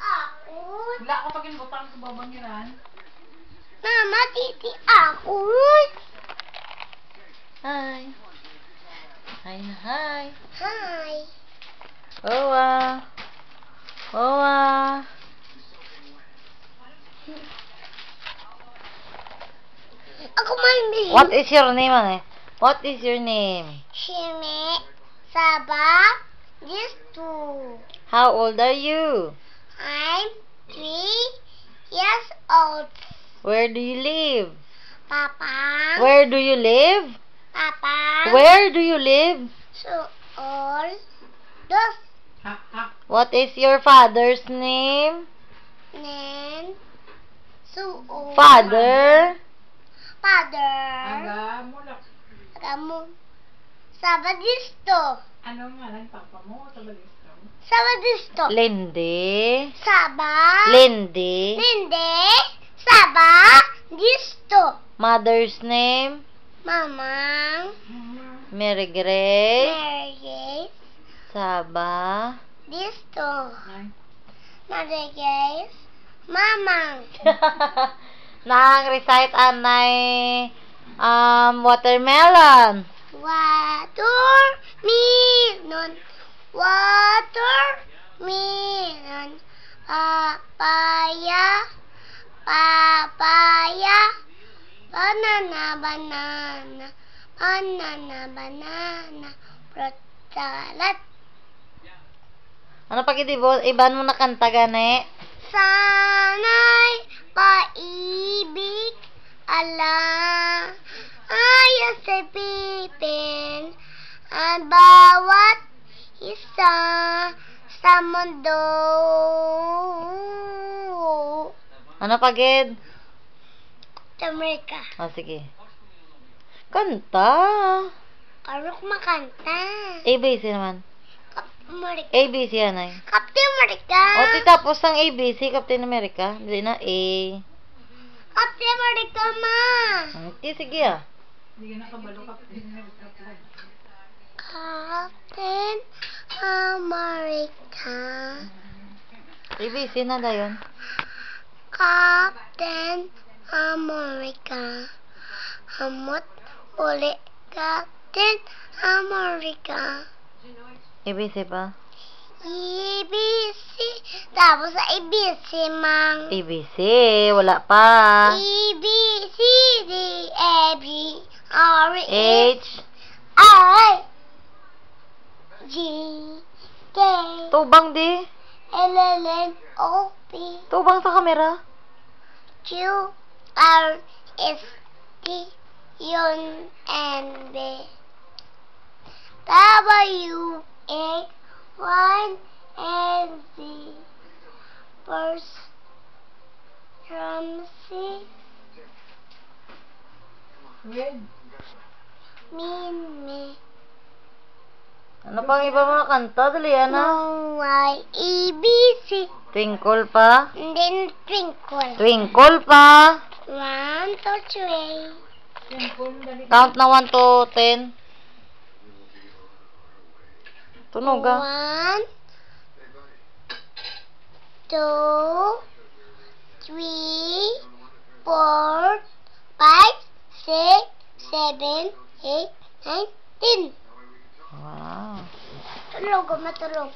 Ako. Wala ko pag inbutang sa babang niran. Mama, titi ako. Hi. Hi na hi. Hi. Owa. Owa. Ako mandi. What is your name, ane? What is your name? Shime. Saba. This two. How old are you? I'm 3 years old. Where do you live? Papa. Where do you live? Papa. Where do you live? So all those Ha, ha. What is your father's name? then so all Father. father. Aga mo lang. Kamu. Saba disto. Ano nga lang papa mo sa balista mo? Saba disto. Lindy. Saba. Lindy. Linde. Saba disto. Mother's name? Mamang. Mary Grace. Mary. Saba. Disto. Ay. Mother guys. Mamang. Nang-recite anay watermelon. Watermelon. Watermelon. Papaya. Papaya. Banana. Banana. Banana. Banana. Fruit salad. Ano pag iban mo na kanta gani? Sana'y paibig ala ayos sa pipin ang bawat isa sa mundo. Ano pagid? Amerika. Oh, sige. Kanta. Karok makanta. ABC naman. Amerika. ABC anay. Captain America. O, tapos ang ABC, Captain America. Hindi na A. Captain America, ma. Okay, sige ah. Hindi ka nakabalo ka. Captain America. ABC na dayon. Captain America. Hamot uli. Captain America. ABC pa? ABC. Tapos sa ABC, mang. ABC, wala pa. E, B, C, D, E, B, R, E, H. I, G, K, Tubang di. L, L, N, O, P, Tubang sa kamera. Q, R, S, T, U, N, B, W, X, Y, and Z. First from C, Wait. me. Ano pang iba mga kanta? Dali, ana. Y, E, B, C. Twinkle pa. And then twinkle. Twinkle pa. 1, 2, 3. Simple, dali. Count na 1 to 10. Tunog ah. 1, 2, 3, 4, 5, 6, 7, 8, 9, 10. Wow. Tulog, matulog.